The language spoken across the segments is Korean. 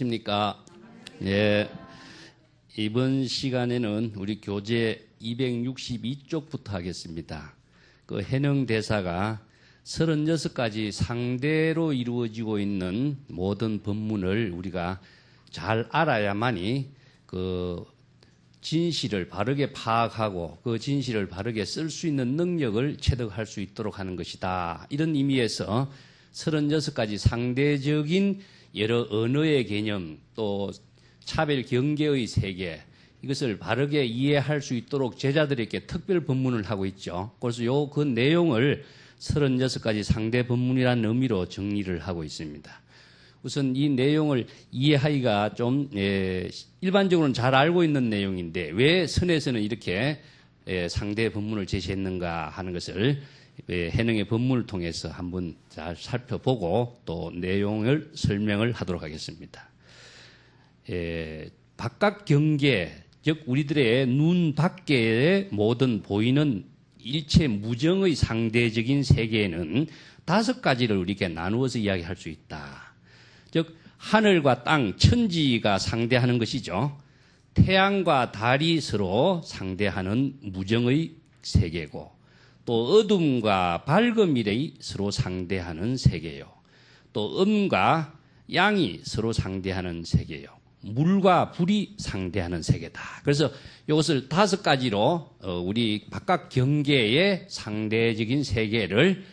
십니까? 예. 이번 시간에는 우리 교재 262쪽부터 하겠습니다. 그 해능 대사가 36가지 상대로 이루어지고 있는 모든 법문을 우리가 잘 알아야만이 그 진실을 바르게 파악하고 그 진실을 바르게 쓸 수 있는 능력을 체득할 수 있도록 하는 것이다. 이런 의미에서 36가지 상대적인 여러 언어의 개념 또 차별 경계의 세계 이것을 바르게 이해할 수 있도록 제자들에게 특별 법문을 하고 있죠. 그래서 그 내용을 36가지 상대 법문이라는 의미로 정리를 하고 있습니다. 우선 이 내용을 이해하기가 좀 일반적으로는 잘 알고 있는 내용인데 왜 선에서는 이렇게 상대 법문을 제시했는가 하는 것을 해능의 법문을 통해서 한번 잘 살펴보고 또 내용을 설명을 하도록 하겠습니다. 바깥 경계, 즉 우리들의 눈 밖의 모든 보이는 일체 무정의 상대적인 세계에는 5가지를 우리에게 나누어서 이야기할 수 있다. 즉 하늘과 땅, 천지가 상대하는 것이죠. 태양과 달이 서로 상대하는 무정의 세계고 또 어둠과 밝음이 서로 상대하는 세계요. 또 음과 양이 서로 상대하는 세계요. 물과 불이 상대하는 세계다. 그래서 이것을 5가지로 우리 바깥 경계의 상대적인 세계를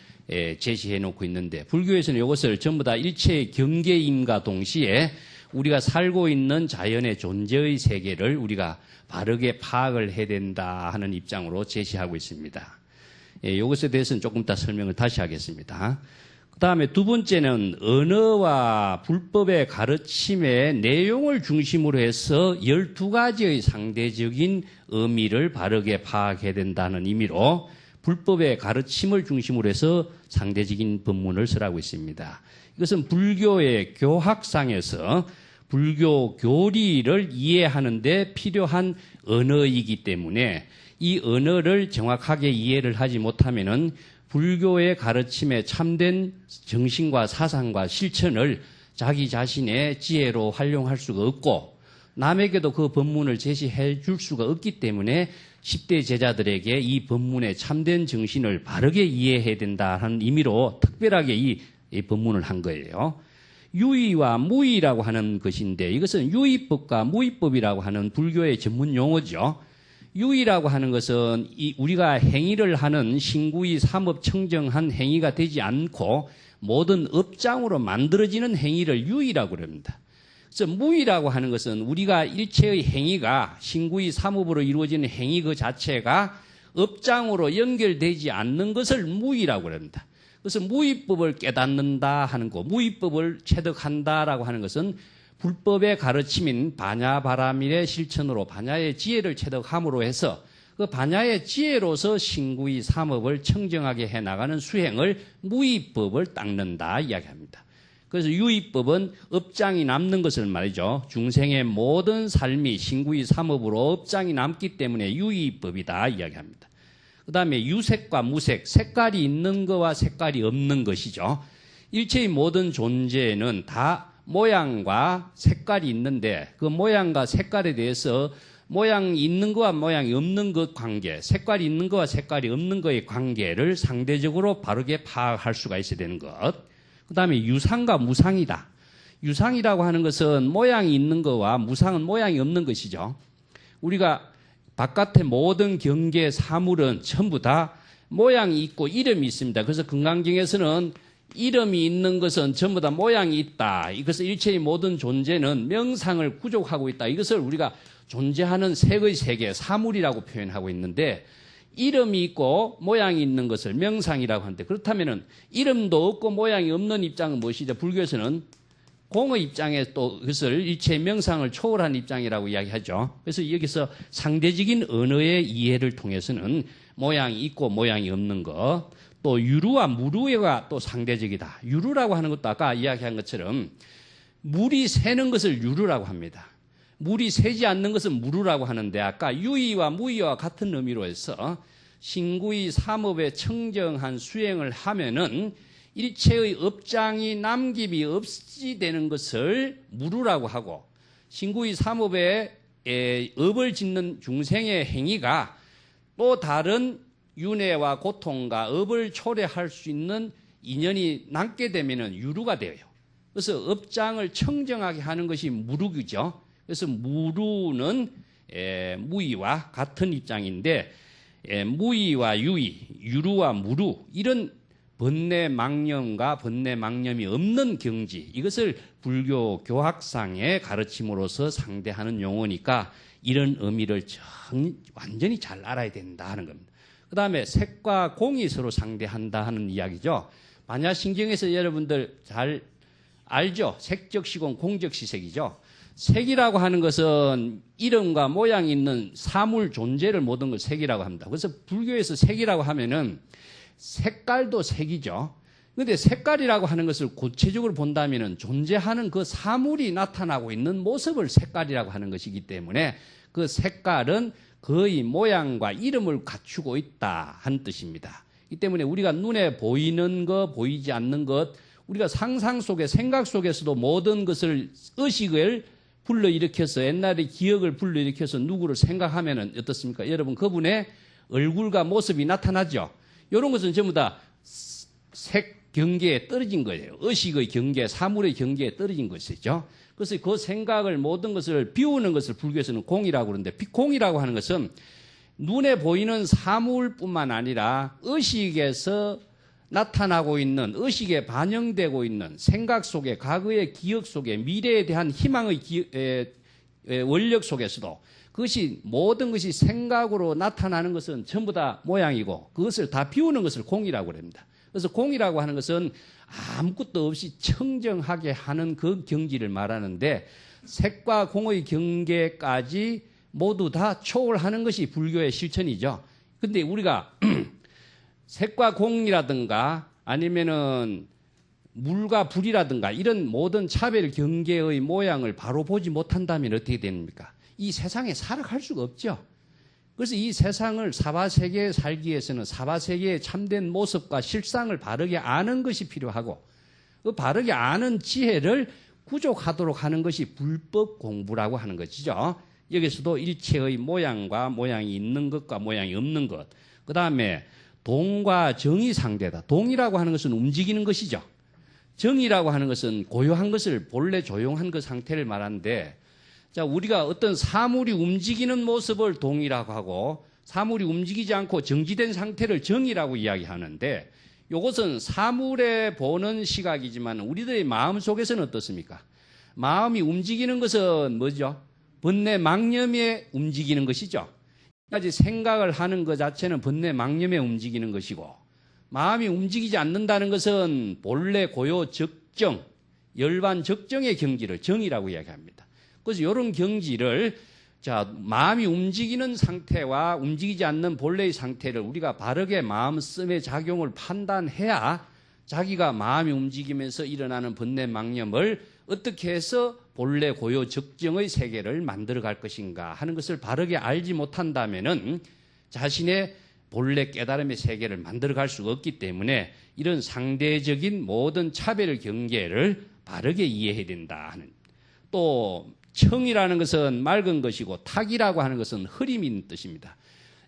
제시해 놓고 있는데 불교에서는 이것을 전부 다 일체의 경계임과 동시에 우리가 살고 있는 자연의 존재의 세계를 우리가 바르게 파악을 해야 된다 하는 입장으로 제시하고 있습니다. 이것에 대해서는 조금 이따 설명을 다시 하겠습니다. 그 다음에 두 번째는 언어와 불법의 가르침의 내용을 중심으로 해서 12가지의 상대적인 의미를 바르게 파악해야 된다는 의미로 불법의 가르침을 중심으로 해서 상대적인 법문을 설하고 있습니다. 이것은 불교의 교학상에서 불교 교리를 이해하는 데 필요한 언어이기 때문에 이 언어를 정확하게 이해를 하지 못하면은 불교의 가르침에 참된 정신과 사상과 실천을 자기 자신의 지혜로 활용할 수가 없고 남에게도 그 법문을 제시해 줄 수가 없기 때문에 10대 제자들에게 이 법문의 참된 정신을 바르게 이해해야 된다는 의미로 특별하게 이 법문을 한 거예요. 유의와 무의라고 하는 것인데 이것은 유의법과 무의법이라고 하는 불교의 전문 용어죠. 유의라고 하는 것은 우리가 행위를 하는 신구의 삼업 청정한 행위가 되지 않고 모든 업장으로 만들어지는 행위를 유의라고 합니다. 그래서 무의라고 하는 것은 우리가 일체의 행위가 신구의 삼업으로 이루어지는 행위 그 자체가 업장으로 연결되지 않는 것을 무의라고 합니다. 그래서 무의법을 깨닫는다 하는 거, 무의법을 체득한다라고 하는 것은 불법의 가르침인 반야바라밀의 실천으로 반야의 지혜를 체득함으로 해서 그 반야의 지혜로서 신구의 삼업을 청정하게 해나가는 수행을 무의법을 닦는다 이야기합니다. 그래서 유의법은 업장이 남는 것을 말이죠. 중생의 모든 삶이 신구의 삼업으로 업장이 남기 때문에 유의법이다 이야기합니다. 그 다음에 유색과 무색, 색깔이 있는 것과 색깔이 없는 것이죠. 일체의 모든 존재는 다 모양과 색깔이 있는데 그 모양과 색깔에 대해서 모양이 있는 것과 모양이 없는 것 관계, 색깔이 있는 것과 색깔이 없는 것의 관계를 상대적으로 바르게 파악할 수가 있어야 되는 것. 그 다음에 유상과 무상이다. 유상이라고 하는 것은 모양이 있는 것과 무상은 모양이 없는 것이죠. 우리가 바깥의 모든 경계 사물은 전부 다 모양이 있고 이름이 있습니다. 그래서 금강경에서는 이름이 있는 것은 전부 다 모양이 있다. 이것은 일체의 모든 존재는 명상을 구족하고 있다. 이것을 우리가 존재하는 색의 세계, 사물이라고 표현하고 있는데 이름이 있고 모양이 있는 것을 명상이라고 하는데 그렇다면 이름도 없고 모양이 없는 입장은 무엇이죠? 불교에서는 공의 입장에 또 그것을 일체의 명상을 초월한 입장이라고 이야기하죠. 그래서 여기서 상대적인 언어의 이해를 통해서는 모양이 있고 모양이 없는 것 또 유루와 무루가 또 상대적이다. 유루라고 하는 것도 아까 이야기한 것처럼 물이 새는 것을 유루라고 합니다. 물이 새지 않는 것은 무루라고 하는데 아까 유의와 무의와 같은 의미로 해서 신구의 삼업에 청정한 수행을 하면은 일체의 업장이 남김이 없이 되는 것을 무루라고 하고, 신구의 삼업에 업을 짓는 중생의 행위가 또 다른 윤회와 고통과 업을 초래할 수 있는 인연이 남게 되면 유루가 돼요. 그래서 업장을 청정하게 하는 것이 무루이죠. 그래서 무루는 무의와 같은 입장인데, 무의와 유의, 유루와 무루, 이런 번뇌 망념과 번뇌 망념이 없는 경지, 이것을 불교 교학상의 가르침으로서 상대하는 용어니까 이런 의미를 완전히 잘 알아야 된다 하는 겁니다. 그 다음에 색과 공이 서로 상대한다 하는 이야기죠. 반야신경에서 여러분들 잘 알죠? 색적 시공, 공적 시색이죠. 색이라고 하는 것은 이름과 모양이 있는 사물 존재를 모든 걸 색이라고 합니다. 그래서 불교에서 색이라고 하면은 색깔도 색이죠. 그런데 색깔이라고 하는 것을 구체적으로 본다면은 존재하는 그 사물이 나타나고 있는 모습을 색깔이라고 하는 것이기 때문에 그 색깔은 거의 모양과 이름을 갖추고 있다 한 뜻입니다. 이 때문에 우리가 눈에 보이는 것, 보이지 않는 것, 우리가 상상 속에, 생각 속에서도 모든 것을, 의식을 불러일으켜서, 옛날에 기억을 불러일으켜서 누구를 생각하면은 어떻습니까? 여러분, 그분의 얼굴과 모습이 나타나죠? 이런 것은 전부 다 색 경계에 떨어진 거예요. 의식의 경계, 사물의 경계에 떨어진 것이죠. 그래서 그 생각을, 모든 것을 비우는 것을 불교에서는 공이라고 그러는데, 공이라고 하는 것은 눈에 보이는 사물뿐만 아니라 의식에서 나타나고 있는, 의식에 반영되고 있는 생각 속에, 과거의 기억 속에, 미래에 대한 희망의 원력 속에서도 그것이, 모든 것이 생각으로 나타나는 것은 전부 다 모양이고, 그것을 다 비우는 것을 공이라고 합니다. 그래서 공이라고 하는 것은 아무것도 없이 청정하게 하는 그 경지를 말하는데, 색과 공의 경계까지 모두 다 초월하는 것이 불교의 실천이죠. 근데 우리가 색과 공이라든가 아니면은 물과 불이라든가 이런 모든 차별 경계의 모양을 바로 보지 못한다면 어떻게 됩니까? 이 세상에 살아갈 수가 없죠. 그래서 이 세상을, 사바세계에 살기 위해서는 사바세계의 참된 모습과 실상을 바르게 아는 것이 필요하고, 그 바르게 아는 지혜를 구족하도록 하는 것이 불법 공부라고 하는 것이죠. 여기서도 일체의 모양과 모양이 있는 것과 모양이 없는 것, 그 다음에 동과 정이 상대다. 동이라고 하는 것은 움직이는 것이죠. 정이라고 하는 것은 고요한 것을, 본래 조용한 그 상태를 말하는데, 자, 우리가 어떤 사물이 움직이는 모습을 동이라고 하고, 사물이 움직이지 않고 정지된 상태를 정이라고 이야기하는데, 이것은 사물에 보는 시각이지만 우리들의 마음 속에서는 어떻습니까? 마음이 움직이는 것은 뭐죠? 번뇌 망념에 움직이는 것이죠. 까지 생각을 하는 것 자체는 번뇌 망념에 움직이는 것이고, 마음이 움직이지 않는다는 것은 본래 고요 적정, 열반 적정의 경지를 정이라고 이야기합니다. 그래서 이런 경지를, 자, 마음이 움직이는 상태와 움직이지 않는 본래의 상태를 우리가 바르게 마음씀의 작용을 판단해야 자기가 마음이 움직이면서 일어나는 번뇌 망념을 어떻게 해서 본래 고요 적정의 세계를 만들어 갈 것인가 하는 것을 바르게 알지 못한다면은 자신의 본래 깨달음의 세계를 만들어 갈 수가 없기 때문에 이런 상대적인 모든 차별 경계를 바르게 이해해야 된다 하는. 또 청이라는 것은 맑은 것이고 탁이라고 하는 것은 흐림이 있는 뜻입니다.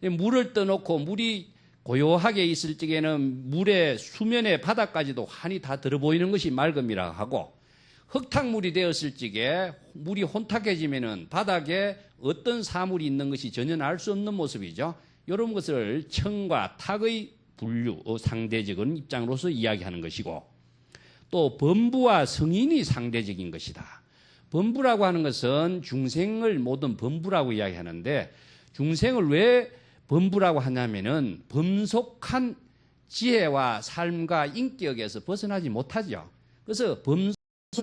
물을 떠놓고 물이 고요하게 있을 적에는 물의 수면의 바닥까지도 환히 다 들어 보이는 것이 맑음이라고 하고, 흙탕물이 되었을 적에 물이 혼탁해지면은 바닥에 어떤 사물이 있는 것이 전혀 알 수 없는 모습이죠. 이런 것을 청과 탁의 분류, 상대적인 입장으로서 이야기하는 것이고, 또 범부와 성인이 상대적인 것이다. 범부라고 하는 것은 중생을 모든 범부라고 이야기하는데, 중생을 왜 범부라고 하냐면은 범속한 지혜와 삶과 인격에서 벗어나지 못하죠. 그래서 범속한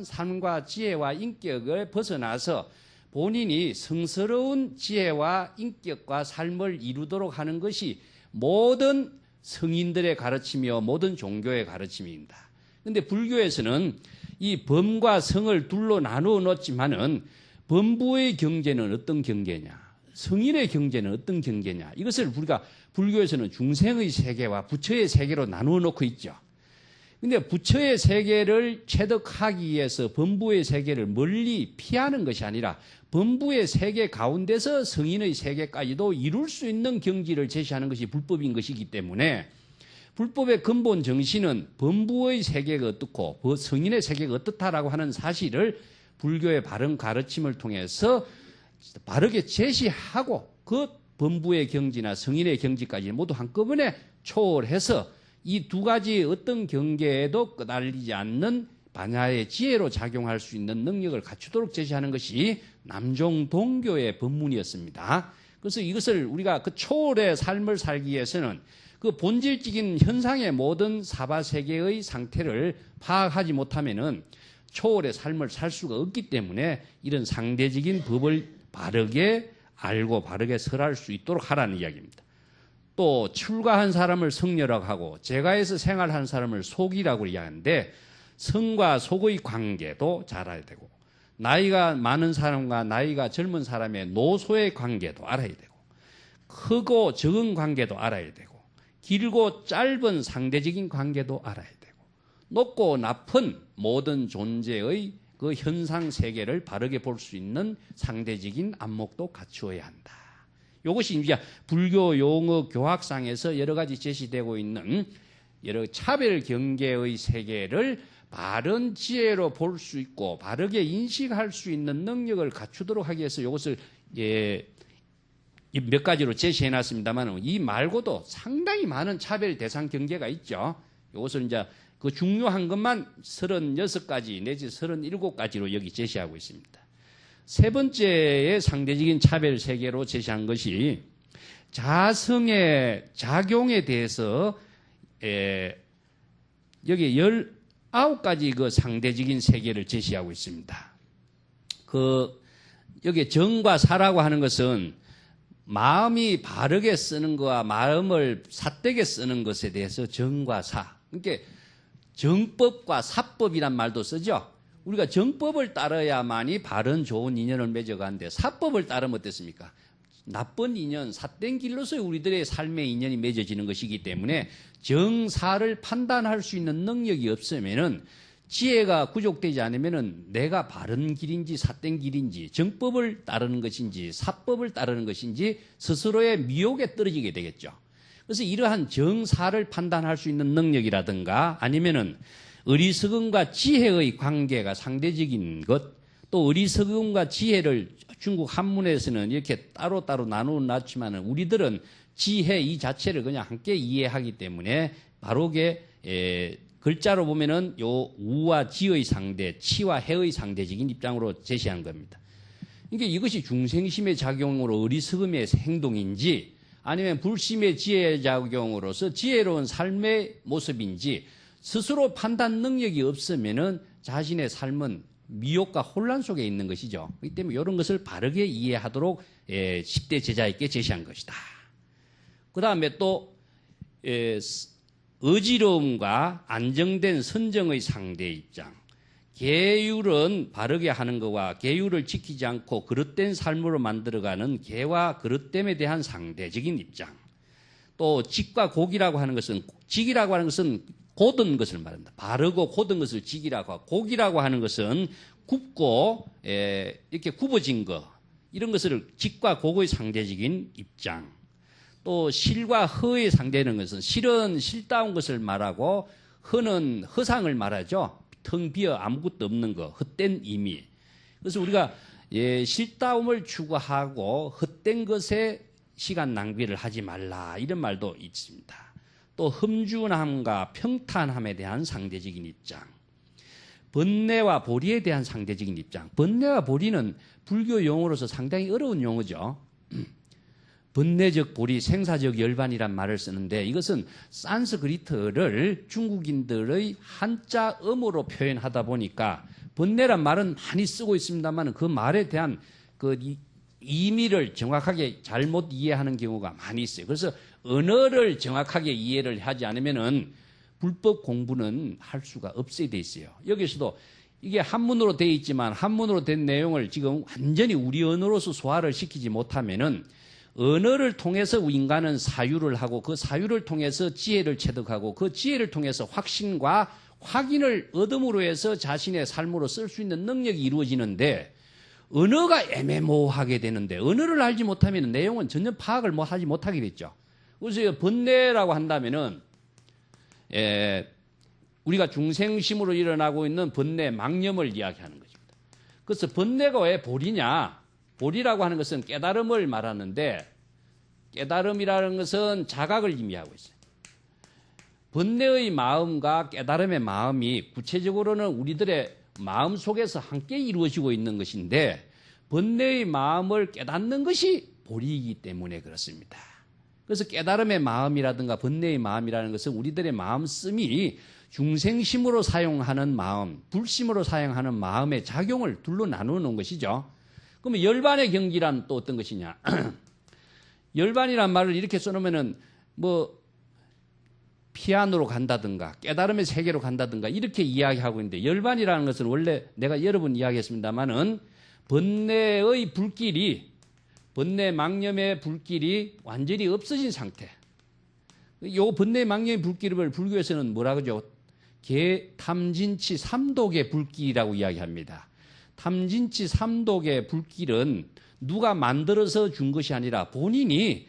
삶과 지혜와 인격을 벗어나서 본인이 성스러운 지혜와 인격과 삶을 이루도록 하는 것이 모든 성인들의 가르침이요, 모든 종교의 가르침입니다. 그런데 불교에서는 이 범과 성을 둘로 나누어 놓지만은 범부의 경계는 어떤 경계냐, 성인의 경계는 어떤 경계냐, 이것을 우리가 불교에서는 중생의 세계와 부처의 세계로 나누어 놓고 있죠. 근데 부처의 세계를 체득하기 위해서 범부의 세계를 멀리 피하는 것이 아니라 범부의 세계 가운데서 성인의 세계까지도 이룰 수 있는 경지를 제시하는 것이 불법인 것이기 때문에 불법의 근본 정신은 범부의 세계가 어떻고 성인의 세계가 어떻다라고 하는 사실을 불교의 바른 가르침을 통해서 바르게 제시하고 그 범부의 경지나 성인의 경지까지 모두 한꺼번에 초월해서 이 두 가지 어떤 경계에도 끄달리지 않는 반야의 지혜로 작용할 수 있는 능력을 갖추도록 제시하는 것이 남종동교의 법문이었습니다. 그래서 이것을 우리가 그 초월의 삶을 살기 위해서는 그 본질적인 현상의 모든 사바세계의 상태를 파악하지 못하면은 초월의 삶을 살 수가 없기 때문에 이런 상대적인 법을 바르게 알고 바르게 설할 수 있도록 하라는 이야기입니다. 또 출가한 사람을 성녀라고 하고 재가에서 생활하는 사람을 속이라고 이야기하는데 성과 속의 관계도 잘 알아야 되고 나이가 많은 사람과 나이가 젊은 사람의 노소의 관계도 알아야 되고 크고 적은 관계도 알아야 되고 길고 짧은 상대적인 관계도 알아야 되고 높고 낮은 모든 존재의 그 현상 세계를 바르게 볼 수 있는 상대적인 안목도 갖추어야 한다. 이것이 이제 불교 용어 교학상에서 여러 가지 제시되고 있는 여러 차별 경계의 세계를 바른 지혜로 볼 수 있고 바르게 인식할 수 있는 능력을 갖추도록 하기 위해서 이것을 몇 가지로 제시해 놨습니다만 이 말고도 상당히 많은 차별 대상 경계가 있죠. 이것을 이제 그 중요한 것만 36가지 내지 37가지로 여기 제시하고 있습니다. 세 번째의 상대적인 차별 세계로 제시한 것이 자성의 작용에 대해서 여기 19가지 그 상대적인 세계를 제시하고 있습니다. 여기 정과 사라고 하는 것은 마음이 바르게 쓰는 것과 마음을 삿되게 쓰는 것에 대해서 정과 사. 그러니까 정법과 사법이란 말도 쓰죠. 우리가 정법을 따라야만이 바른 좋은 인연을 맺어가는데 사법을 따르면 어떻습니까? 나쁜 인연, 삿된 길로서 우리들의 삶의 인연이 맺어지는 것이기 때문에 정사를 판단할 수 있는 능력이 없으면은 지혜가 구족되지 않으면은 내가 바른 길인지 삿된 길인지 정법을 따르는 것인지 사법을 따르는 것인지 스스로의 미혹에 떨어지게 되겠죠. 그래서 이러한 정사를 판단할 수 있는 능력이라든가 아니면은 어리석음과 지혜의 관계가 상대적인 것, 또 어리석음과 지혜를 중국 한문에서는 이렇게 따로따로 나누어 놨지만 우리들은 지혜 이 자체를 그냥 함께 이해하기 때문에 바로게 글자로 보면은 요 우와 지의 상대, 치와 해의 상대적인 입장으로 제시한 겁니다. 그러니까 이것이 중생심의 작용으로 어리석음의 행동인지 아니면 불심의 지혜의 작용으로서 지혜로운 삶의 모습인지 스스로 판단 능력이 없으면은 자신의 삶은 미혹과 혼란 속에 있는 것이죠. 그렇기 때문에 이런 것을 바르게 이해하도록 10대 제자에게 제시한 것이다. 그 다음에 또 어지러움과 안정된 선정의 상대 입장. 계율은 바르게 하는 것과 계율을 지키지 않고 그릇된 삶으로 만들어가는 계와 그릇됨에 대한 상대적인 입장. 또 직과 곡이라고 하는 것은 직이라고 하는 것은 곧은 것을 말합니다. 바르고 곧은 것을 직이라고 하고 곡이라고 하는 것은 굽고 이렇게 굽어진 것 이런 것을 직과 곡의 상대적인 입장. 또 실과 허의 상대는 것은 실은 실다운 것을 말하고 허는 허상을 말하죠. 텅 비어 아무것도 없는 것, 헛된 의미. 그래서 우리가 실다움을 추구하고 헛된 것에 시간 낭비를 하지 말라 이런 말도 있습니다. 또 흠준함과 평탄함에 대한 상대적인 입장. 번뇌와 보리에 대한 상대적인 입장. 번뇌와 보리는 불교 용어로서 상당히 어려운 용어죠. 번뇌적 보리, 생사적 열반이란 말을 쓰는데 이것은 산스크리트를 중국인들의 한자음으로 표현하다 보니까 번뇌란 말은 많이 쓰고 있습니다만 그 말에 대한 그 의미를 정확하게 잘못 이해하는 경우가 많이 있어요. 그래서 언어를 정확하게 이해를 하지 않으면은 불법 공부는 할 수가 없어야 돼 있어요. 여기서도 이게 한문으로 되어 있지만 한문으로 된 내용을 지금 완전히 우리 언어로서 소화를 시키지 못하면은 언어를 통해서 인간은 사유를 하고 그 사유를 통해서 지혜를 체득하고 그 지혜를 통해서 확신과 확인을 얻음으로 해서 자신의 삶으로 쓸 수 있는 능력이 이루어지는데 언어가 애매모호하게 되는데 언어를 알지 못하면 내용은 전혀 파악을 하지 못하게 됐죠. 그래서 번뇌라고 한다면은 우리가 중생심으로 일어나고 있는 번뇌, 망념을 이야기하는 것입니다. 그래서 번뇌가 왜 보리냐? 보리라고 하는 것은 깨달음을 말하는데 깨달음이라는 것은 자각을 의미하고 있어요. 번뇌의 마음과 깨달음의 마음이 구체적으로는 우리들의 마음 속에서 함께 이루어지고 있는 것인데 번뇌의 마음을 깨닫는 것이 보리이기 때문에 그렇습니다. 그래서 깨달음의 마음이라든가 번뇌의 마음이라는 것은 우리들의 마음씀이 중생심으로 사용하는 마음, 불심으로 사용하는 마음의 작용을 둘로 나누어 놓은 것이죠. 그러면 열반의 경지란 또 어떤 것이냐? 열반이란 말을 이렇게 써놓으면은 피안으로 간다든가 깨달음의 세계로 간다든가 이렇게 이야기하고 있는데 열반이라는 것은 원래 내가 여러 번 이야기했습니다만은 번뇌의 불길이 번뇌 망념의 불길이 완전히 없어진 상태. 요 번뇌 망념의 불길을 불교에서는 뭐라 그러죠? 탐진치 삼독의 불길이라고 이야기합니다. 탐진치 삼독의 불길은 누가 만들어서 준 것이 아니라 본인이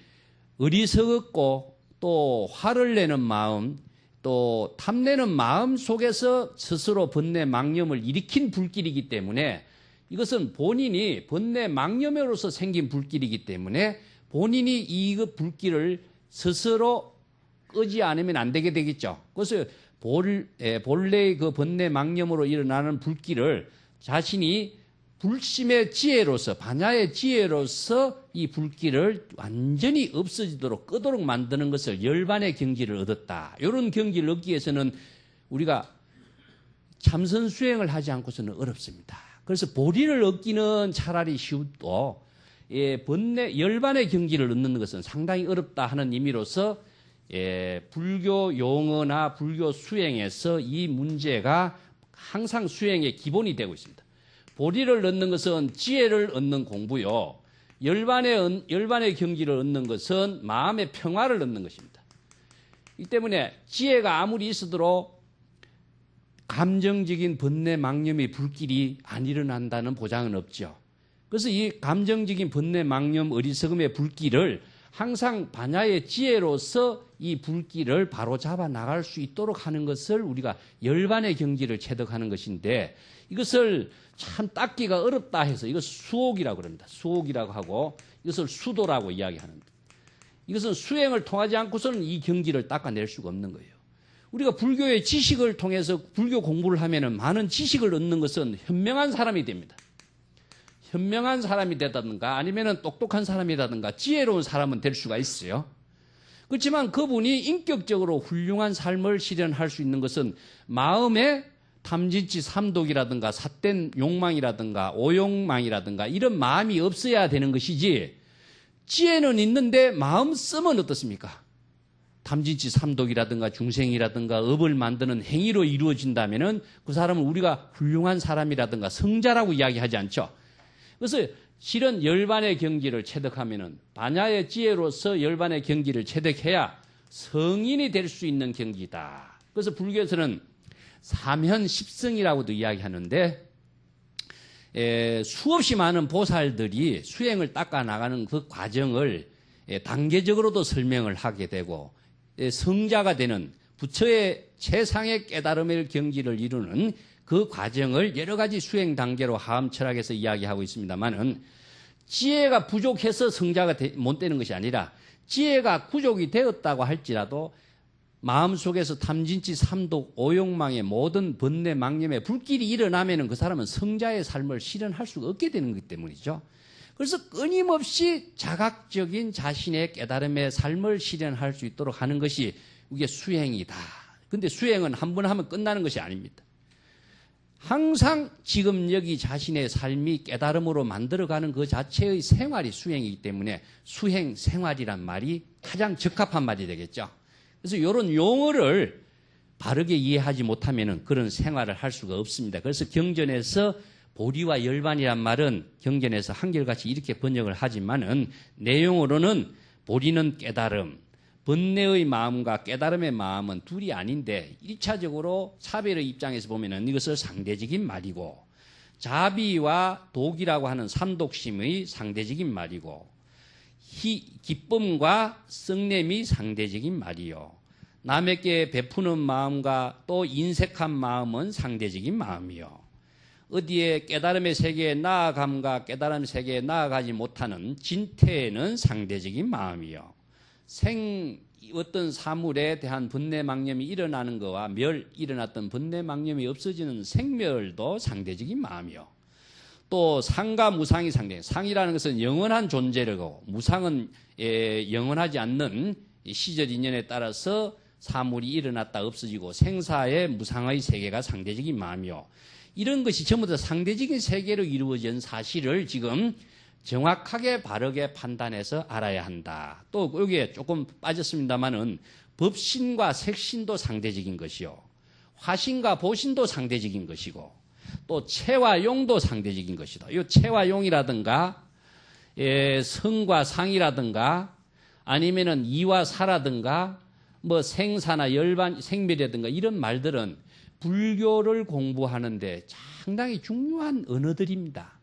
어리석었고 또 화를 내는 마음, 또 탐내는 마음 속에서 스스로 번뇌 망념을 일으킨 불길이기 때문에 이것은 본인이 번뇌 망념으로서 생긴 불길이기 때문에 본인이 이 불길을 스스로 끄지 않으면 안 되게 되겠죠. 그래서 본래의 그 번뇌 망념으로 일어나는 불길을 자신이 불심의 지혜로서 반야의 지혜로서 이 불길을 완전히 없어지도록 끄도록 만드는 것을 열반의 경지를 얻었다. 이런 경지를 얻기 위해서는 우리가 참선 수행을 하지 않고서는 어렵습니다. 그래서 보리를 얻기는 차라리 쉬우도 열반의 경지를 얻는 것은 상당히 어렵다 하는 의미로서 불교 용어나 불교 수행에서 이 문제가 항상 수행의 기본이 되고 있습니다. 보리를 얻는 것은 지혜를 얻는 공부요. 열반의 경지를 얻는 것은 마음의 평화를 얻는 것입니다. 이 때문에 지혜가 아무리 있어도 감정적인 번뇌 망념의 불길이 안 일어난다는 보장은 없죠. 그래서 이 감정적인 번뇌 망념 어리석음의 불길을 항상 반야의 지혜로서 이 불길을 바로잡아 나갈 수 있도록 하는 것을 우리가 열반의 경지를 체득하는 것인데 이것을 참 닦기가 어렵다 해서 이것 수옥이라고 그럽니다. 수옥이라고 하고 이것을 수도라고 이야기하는데 이것은 수행을 통하지 않고서는 이 경지를 닦아낼 수가 없는 거예요. 우리가 불교의 지식을 통해서 불교 공부를 하면은 많은 지식을 얻는 것은 현명한 사람이 됩니다. 현명한 사람이 되다든가 아니면은 똑똑한 사람이라든가 지혜로운 사람은 될 수가 있어요. 그렇지만 그분이 인격적으로 훌륭한 삶을 실현할 수 있는 것은 마음의 탐진치 삼독이라든가 삿된 욕망이라든가 오욕망이라든가 이런 마음이 없어야 되는 것이지 지혜는 있는데 마음씀은 어떻습니까? 탐진치 삼독이라든가 중생이라든가 업을 만드는 행위로 이루어진다면은 그 사람은 우리가 훌륭한 사람이라든가 성자라고 이야기하지 않죠. 그래서 실은 열반의 경지를 체득하면은 반야의 지혜로서 열반의 경지를 체득해야 성인이 될 수 있는 경지다. 그래서 불교에서는 사면십성이라고도 이야기하는데 수없이 많은 보살들이 수행을 닦아 나가는 그 과정을 단계적으로도 설명을 하게 되고 성자가 되는 부처의 최상의 깨달음의 경지를 이루는 그 과정을 여러 가지 수행 단계로 하엄 철학에서 이야기하고 있습니다만은 지혜가 부족해서 성자가 못 되는 것이 아니라 지혜가 부족이 되었다고 할지라도 마음속에서 탐진치 삼독 오욕망의 모든 번뇌 망념의 불길이 일어나면은 그 사람은 성자의 삶을 실현할 수가 없게 되는 것 때문이죠. 그래서 끊임없이 자각적인 자신의 깨달음의 삶을 실현할 수 있도록 하는 것이 이게 수행이다. 근데 수행은 한 번 하면 끝나는 것이 아닙니다. 항상 지금 여기 자신의 삶이 깨달음으로 만들어가는 그 자체의 생활이 수행이기 때문에 수행 생활이란 말이 가장 적합한 말이 되겠죠. 그래서 이런 용어를 바르게 이해하지 못하면 그런 생활을 할 수가 없습니다. 그래서 경전에서 보리와 열반이란 말은 경전에서 한결같이 이렇게 번역을 하지만은 내용으로는 보리는 깨달음, 번뇌의 마음과 깨달음의 마음은 둘이 아닌데 1차적으로 차별의 입장에서 보면은 이것을 상대적인 말이고 자비와 독이라고 하는 삼독심의 상대적인 말이고 기쁨과 성냄이 상대적인 말이요. 남에게 베푸는 마음과 또 인색한 마음은 상대적인 마음이요. 어디에 깨달음의 세계에 나아감과 깨달음의 세계에 나아가지 못하는 진태에는 상대적인 마음이요. 어떤 사물에 대한 번뇌망념이 일어나는 것과 일어났던 번뇌망념이 없어지는 생멸도 상대적인 마음이요. 또 상과 무상이 상대. 상이라는 것은 영원한 존재라고, 무상은 영원하지 않는 시절 인연에 따라서 사물이 일어났다 없어지고 생사의 무상의 세계가 상대적인 마음이요. 이런 것이 전부 다 상대적인 세계로 이루어진 사실을 지금 정확하게 바르게 판단해서 알아야 한다. 또 여기에 조금 빠졌습니다만은 법신과 색신도 상대적인 것이요. 화신과 보신도 상대적인 것이고 또 체와 용도 상대적인 것이다. 이 체와 용이라든가 성과 상이라든가 아니면은 이와 사라든가 뭐 생사나 열반 생멸이라든가 이런 말들은 불교를 공부하는데 상당히 중요한 언어들입니다.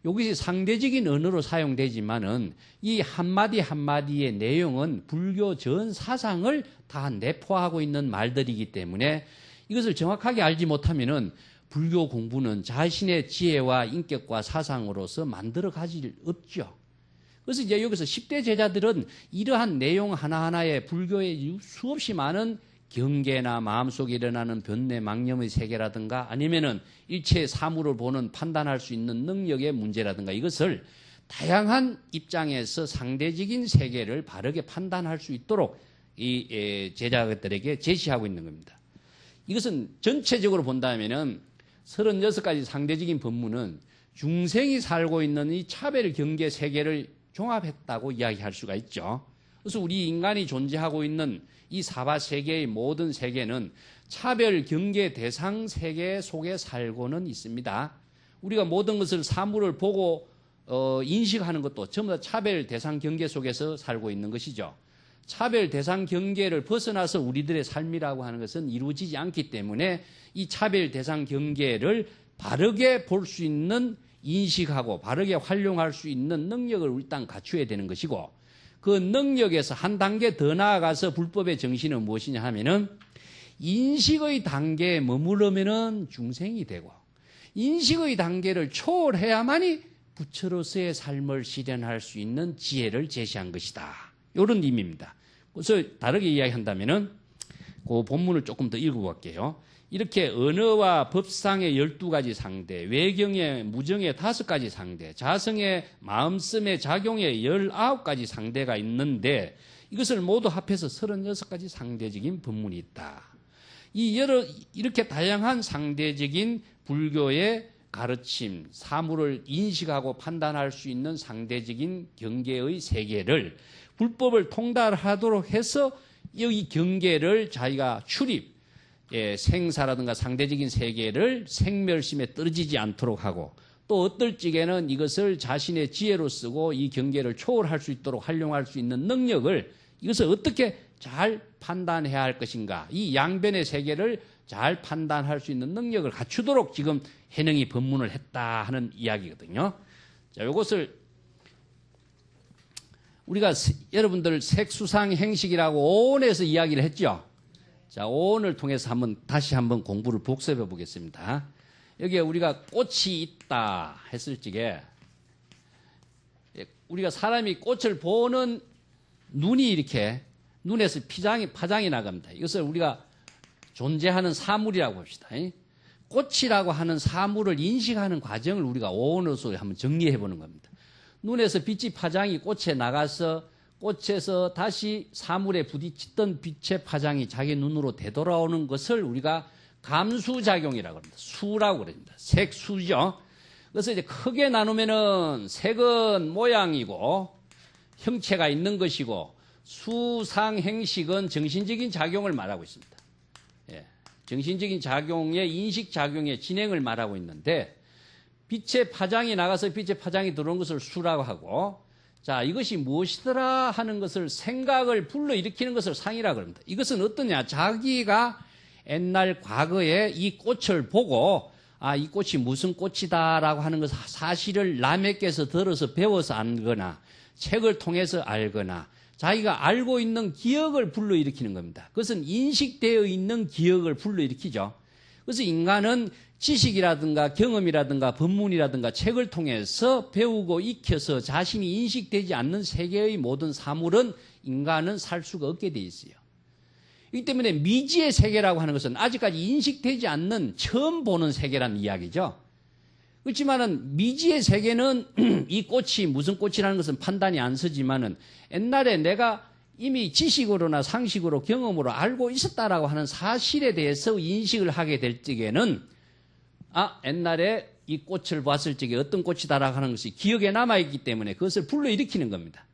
여기서 상대적인 언어로 사용되지만은 이 한마디 한마디의 내용은 불교 전 사상을 다 내포하고 있는 말들이기 때문에 이것을 정확하게 알지 못하면은 불교 공부는 자신의 지혜와 인격과 사상으로서 만들어 가질 없죠. 그래서 이제 여기서 10대 제자들은 이러한 내용 하나하나에 불교의 수없이 많은 경계나 마음속에 일어나는 변내 망념의 세계라든가 아니면은 일체 사물을 보는 판단할 수 있는 능력의 문제라든가 이것을 다양한 입장에서 상대적인 세계를 바르게 판단할 수 있도록 이 제자들에게 제시하고 있는 겁니다. 이것은 전체적으로 본다면은 36가지 상대적인 법문은 중생이 살고 있는 이 차별 경계 세계를 종합했다고 이야기할 수가 있죠. 그래서 우리 인간이 존재하고 있는 이 사바 세계의 모든 세계는 차별 경계 대상 세계 속에 살고는 있습니다. 우리가 모든 것을 사물을 보고 인식하는 것도 전부 다 차별 대상 경계 속에서 살고 있는 것이죠. 차별 대상 경계를 벗어나서 우리들의 삶이라고 하는 것은 이루어지지 않기 때문에 이 차별 대상 경계를 바르게 볼 수 있는 인식하고 바르게 활용할 수 있는 능력을 일단 갖춰야 되는 것이고 그 능력에서 한 단계 더 나아가서 불법의 정신은 무엇이냐 하면은 인식의 단계에 머무르면은 중생이 되고 인식의 단계를 초월해야만이 부처로서의 삶을 실현할 수 있는 지혜를 제시한 것이다. 이런 의미입니다. 그래서 다르게 이야기한다면은 그 본문을 조금 더 읽어볼게요. 이렇게 언어와 법상의 12가지 상대, 외경의 무정의 5가지 상대, 자성의 마음씀의 작용의 19가지 상대가 있는데 이것을 모두 합해서 36가지 상대적인 법문이 있다. 이렇게 다양한 상대적인 불교의 가르침, 사물을 인식하고 판단할 수 있는 상대적인 경계의 세계를 불법을 통달하도록 해서 이 경계를 자기가 생사라든가 상대적인 세계를 생멸심에 떨어지지 않도록 하고 또 어떨 적에는 이것을 자신의 지혜로 쓰고 이 경계를 초월할 수 있도록 활용할 수 있는 능력을 이것을 어떻게 잘 판단해야 할 것인가 이 양변의 세계를 잘 판단할 수 있는 능력을 갖추도록 지금 해능이 법문을 했다 하는 이야기거든요. 자, 이것을 우리가 여러분들 색수상 행식이라고 오온에서 이야기를 했죠. 자, 오온을 통해서 다시 한번 공부를 복습해 보겠습니다. 여기에 우리가 꽃이 있다 했을 적에 우리가 사람이 꽃을 보는 눈이 이렇게 눈에서 파장이 나갑니다. 이것을 우리가 존재하는 사물이라고 합시다. 꽃이라고 하는 사물을 인식하는 과정을 우리가 오온으로서 한번 정리해 보는 겁니다. 눈에서 빛이 파장이 꽃에 나가서 꽃에서 다시 사물에 부딪히던 빛의 파장이 자기 눈으로 되돌아오는 것을 우리가 감수작용이라고 합니다. 수라고 그럽니다. 색수죠. 그래서 이제 크게 나누면은 색은 모양이고 형체가 있는 것이고 수상행식은 정신적인 작용을 말하고 있습니다. 정신적인 작용의 인식작용의 진행을 말하고 있는데 빛의 파장이 나가서 빛의 파장이 들어온 것을 수라고 하고 자, 이것이 무엇이더라 하는 것을 생각을 불러일으키는 것을 상이라고 합니다. 이것은 어떠냐? 자기가 옛날 과거에 이 꽃을 보고 아, 이 꽃이 무슨 꽃이다라고 하는 것 사실을 남에게서 들어서 배워서 알거나 책을 통해서 알거나 자기가 알고 있는 기억을 불러일으키는 겁니다. 그것은 인식되어 있는 기억을 불러일으키죠. 그래서 인간은 지식이라든가 경험이라든가 법문이라든가 책을 통해서 배우고 익혀서 자신이 인식되지 않는 세계의 모든 사물은 인간은 살 수가 없게 돼 있어요. 이기 때문에 미지의 세계라고 하는 것은 아직까지 인식되지 않는 처음 보는 세계라는 이야기죠. 그렇지만은 미지의 세계는 이 꽃이 무슨 꽃이라는 것은 판단이 안 서지만은 옛날에 내가 이미 지식으로나 상식으로 경험으로 알고 있었다라고 하는 사실에 대해서 인식을 하게 될 적에는 아, 옛날에 이 꽃을 봤을 적에 어떤 꽃이다라고 하는 것이 기억에 남아있기 때문에 그것을 불러일으키는 겁니다.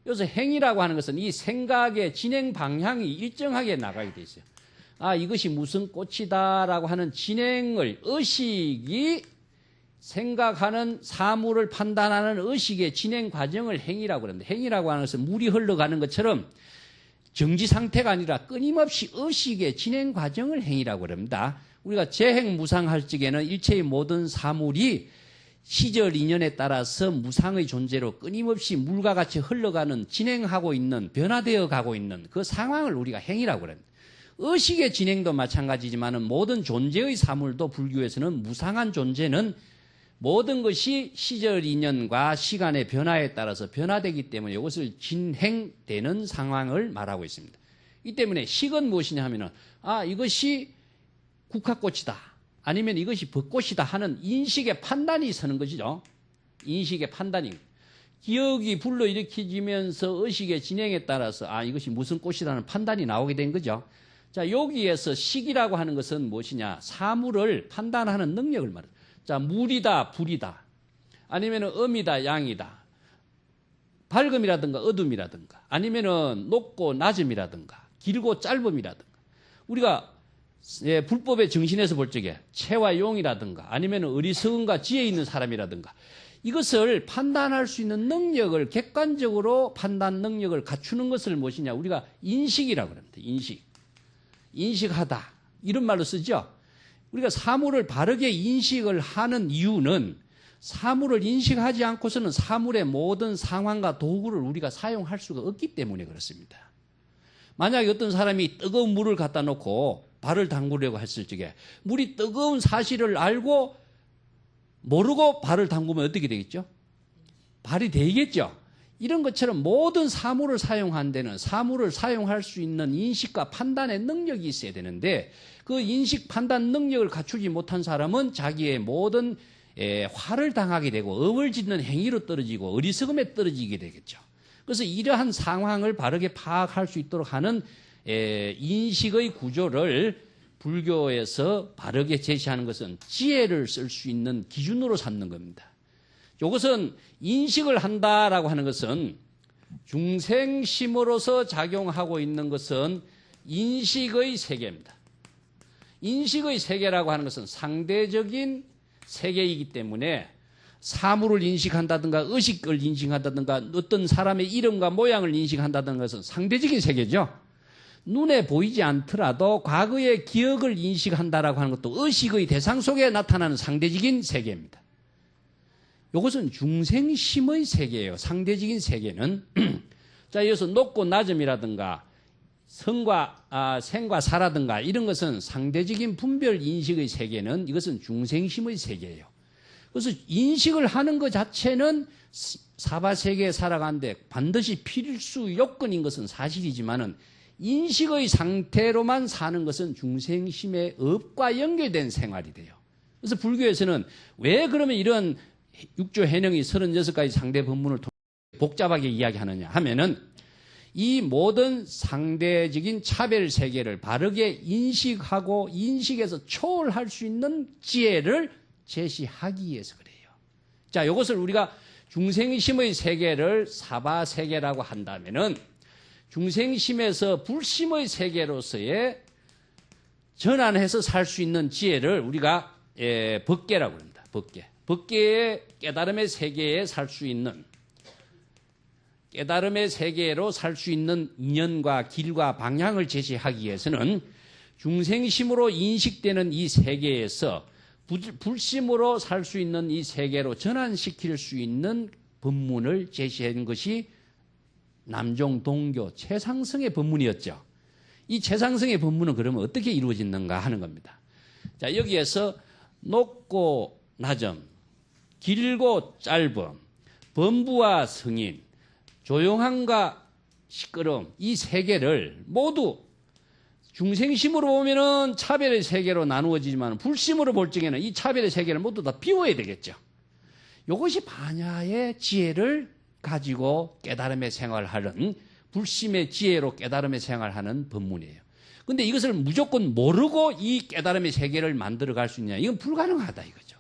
여기서 행위라고 하는 것은 이 생각의 진행 방향이 일정하게 나가게 돼 있어요. 아, 이것이 무슨 꽃이다라고 하는 진행을 의식이 생각하는 사물을 판단하는 의식의 진행 과정을 행위라고 합니다. 행위라고 하는 것은 물이 흘러가는 것처럼 정지 상태가 아니라 끊임없이 의식의 진행 과정을 행위라고 합니다. 우리가 재행무상할 적에는 일체의 모든 사물이 시절 인연에 따라서 무상의 존재로 끊임없이 물과 같이 흘러가는 진행하고 있는 변화되어 가고 있는 그 상황을 우리가 행위라고 합니다. 의식의 진행도 마찬가지지만 모든 존재의 사물도 불교에서는 무상한 존재는 모든 것이 시절 인연과 시간의 변화에 따라서 변화되기 때문에 이것을 진행되는 상황을 말하고 있습니다. 이 때문에 식은 무엇이냐 하면은 아, 이것이 국화꽃이다. 아니면 이것이 벚꽃이다 하는 인식의 판단이 서는 것이죠. 인식의 판단이. 기억이 불러일으키면서 의식의 진행에 따라서 아, 이것이 무슨 꽃이라는 판단이 나오게 된 거죠. 자, 여기에서 식이라고 하는 것은 무엇이냐? 사물을 판단하는 능력을 말합니다. 자, 물이다, 불이다. 아니면 음이다, 양이다. 밝음이라든가 어둠이라든가. 아니면 높고 낮음이라든가. 길고 짧음이라든가. 우리가 불법의 정신에서 볼 적에 체와 용이라든가 아니면 어리석음과 지혜 있는 사람이라든가 이것을 판단할 수 있는 능력을 객관적으로 판단 능력을 갖추는 것을 무엇이냐? 우리가 인식이라고 합니다. 인식. 인식하다. 이런 말로 쓰죠. 우리가 사물을 바르게 인식을 하는 이유는 사물을 인식하지 않고서는 사물의 모든 상황과 도구를 우리가 사용할 수가 없기 때문에 그렇습니다. 만약에 어떤 사람이 뜨거운 물을 갖다 놓고 발을 담그려고 했을 적에 물이 뜨거운 사실을 알고 모르고 발을 담그면 어떻게 되겠죠? 발이 되겠죠. 이런 것처럼 모든 사물을 사용한 데는 사물을 사용할 수 있는 인식과 판단의 능력이 있어야 되는데 그 인식 판단 능력을 갖추지 못한 사람은 자기의 모든 화를 당하게 되고 업을 짓는 행위로 떨어지고 어리석음에 떨어지게 되겠죠. 그래서 이러한 상황을 바르게 파악할 수 있도록 하는 인식의 구조를 불교에서 바르게 제시하는 것은 지혜를 쓸 수 있는 기준으로 삼는 겁니다. 이것은 인식을 한다라고 하는 것은 중생심으로서 작용하고 있는 것은 인식의 세계입니다. 인식의 세계라고 하는 것은 상대적인 세계이기 때문에 사물을 인식한다든가 의식을 인식한다든가 어떤 사람의 이름과 모양을 인식한다든가 것은 상대적인 세계죠. 눈에 보이지 않더라도 과거의 기억을 인식한다라고 하는 것도 의식의 대상 속에 나타나는 상대적인 세계입니다. 이것은 중생심의 세계예요. 상대적인 세계는. 자, 이어서 높고 낮음이라든가 생과 사라든가 이런 것은 상대적인 분별 인식의 세계는 이것은 중생심의 세계예요. 그래서 인식을 하는 것 자체는 사바세계에 살아가는데 반드시 필수 요건인 것은 사실이지만은 인식의 상태로만 사는 것은 중생심의 업과 연결된 생활이 돼요. 그래서 불교에서는 왜 그러면 이런 6조 해명이 36가지 상대 법문을 통해 복잡하게 이야기하느냐 하면은 이 모든 상대적인 차별 세계를 바르게 인식하고 인식에서 초월할 수 있는 지혜를 제시하기 위해서 그래요. 자, 이것을 우리가 중생심의 세계를 사바세계라고 한다면은 중생심에서 불심의 세계로서의 전환해서 살 수 있는 지혜를 우리가 법계라고 합니다. 법계. 법계의 깨달음의 세계에 살 수 있는 깨달음의 세계로 살 수 있는 인연과 길과 방향을 제시하기 위해서는 중생심으로 인식되는 이 세계에서 불심으로 살 수 있는 이 세계로 전환시킬 수 있는 법문을 제시한 것이 남종 동교 최상승의 법문이었죠. 이 최상승의 법문은 그러면 어떻게 이루어졌는가 하는 겁니다. 자, 여기에서 높고 낮음, 길고 짧음, 범부와 성인, 조용함과 시끄러움, 이 세 개를 모두 중생심으로 보면은 차별의 세계로 나누어지지만 불심으로 볼 적에는 이 차별의 세계를 모두 다 비워야 되겠죠. 이것이 반야의 지혜를 가지고 깨달음의 생활하는, 불심의 지혜로 깨달음의 생활하는 법문이에요. 근데 이것을 무조건 모르고 이 깨달음의 세계를 만들어 갈 수 있냐? 이건 불가능하다 이거죠.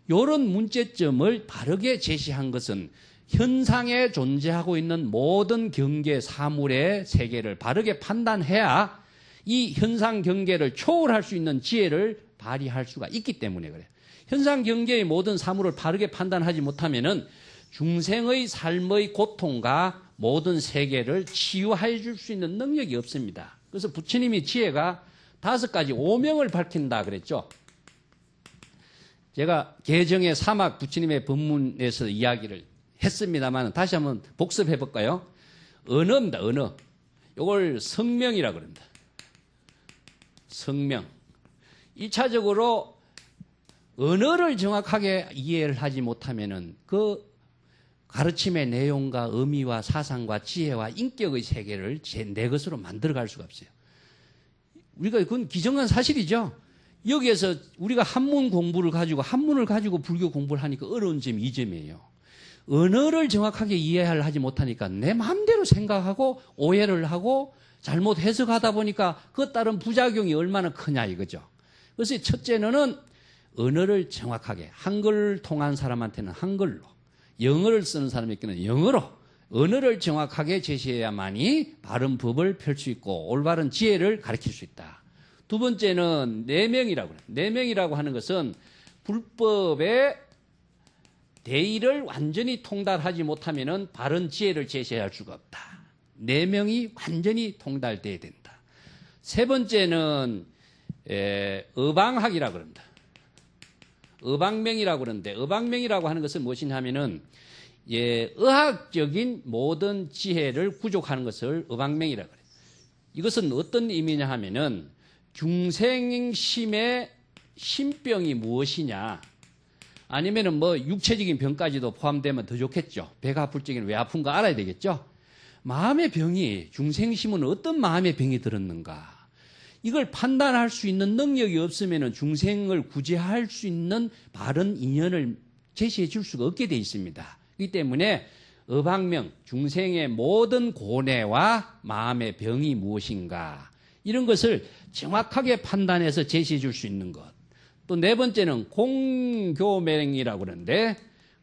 이런 문제점을 바르게 제시한 것은 현상에 존재하고 있는 모든 경계 사물의 세계를 바르게 판단해야 이 현상 경계를 초월할 수 있는 지혜를 발휘할 수가 있기 때문에 그래요. 현상 경계의 모든 사물을 바르게 판단하지 못하면은 중생의 삶의 고통과 모든 세계를 치유해 줄 수 있는 능력이 없습니다. 그래서 부처님이 지혜가 5가지 오명을 밝힌다 그랬죠. 제가 개정의 사막 부처님의 법문에서 이야기를 했습니다만 다시 한번 복습해 볼까요? 언어입니다. 언어. 이걸 성명이라고 합니다. 성명. 1차적으로 언어를 정확하게 이해를 하지 못하면은 그 가르침의 내용과 의미와 사상과 지혜와 인격의 세계를 내 것으로 만들어갈 수가 없어요. 우리가 그건 기정한 사실이죠. 여기에서 우리가 한문 공부를 가지고 한문을 가지고 불교 공부를 하니까 어려운 점이 이 점이에요. 언어를 정확하게 이해를 하지 못하니까 내 마음대로 생각하고 오해를 하고 잘못 해석하다 보니까 그에 따른 부작용이 얼마나 크냐 이거죠. 그래서 첫째는 언어를 정확하게, 한글을 통한 사람한테는 한글로, 영어를 쓰는 사람에게는 영어로 언어를 정확하게 제시해야만이 바른 법을 펼 수 있고 올바른 지혜를 가르칠 수 있다. 두 번째는 내명이라고 해요. 내명이라고 하는 것은 불법의 대의를 완전히 통달하지 못하면은 바른 지혜를 제시할 수가 없다. 내명이 완전히 통달돼야 된다. 세 번째는 어방학이라고 합니다. 어방명이라고 그러는데 어방명이라고 하는 것은 무엇이냐 하면은 의학적인 모든 지혜를 구족하는 것을 어방명이라고 그래요. 이것은 어떤 의미냐 하면은 중생심의 심병이 무엇이냐, 아니면은 뭐 육체적인 병까지도 포함되면 더 좋겠죠. 배가 아플 적에는 왜 아픈가 알아야 되겠죠. 마음의 병이, 중생심은 어떤 마음의 병이 들었는가, 이걸 판단할 수 있는 능력이 없으면 중생을 구제할 수 있는 바른 인연을 제시해 줄 수가 없게 돼 있습니다. 그렇기 때문에 어방명, 중생의 모든 고뇌와 마음의 병이 무엇인가, 이런 것을 정확하게 판단해서 제시해 줄 수 있는 것. 또 네 번째는 공교명이라고 하는데,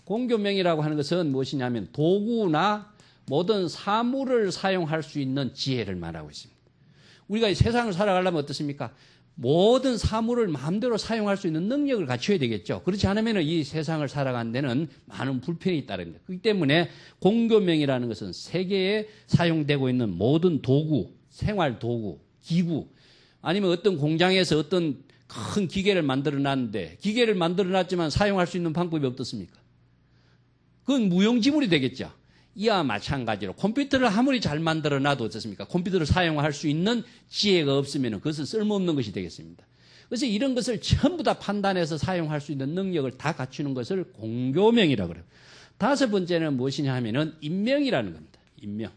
공교명이라고 하는 것은 무엇이냐면 도구나 모든 사물을 사용할 수 있는 지혜를 말하고 있습니다. 우리가 이 세상을 살아가려면 어떻습니까? 모든 사물을 마음대로 사용할 수 있는 능력을 갖춰야 되겠죠. 그렇지 않으면 이 세상을 살아가는 데는 많은 불편이 따릅니다. 그렇기 때문에 공교명이라는 것은 세계에 사용되고 있는 모든 도구, 생활 도구, 기구, 아니면 어떤 공장에서 어떤 큰 기계를 만들어 놨는데 기계를 만들어 놨지만 사용할 수 있는 방법이 어떻습니까? 그건 무용지물이 되겠죠. 이와 마찬가지로 컴퓨터를 아무리 잘 만들어 놔도 어떻습니까? 컴퓨터를 사용할 수 있는 지혜가 없으면 그것은 쓸모없는 것이 되겠습니다. 그래서 이런 것을 전부 다 판단해서 사용할 수 있는 능력을 다 갖추는 것을 공교명이라고 그래요. 다섯 번째는 무엇이냐 하면은 인명이라는 겁니다. 인명.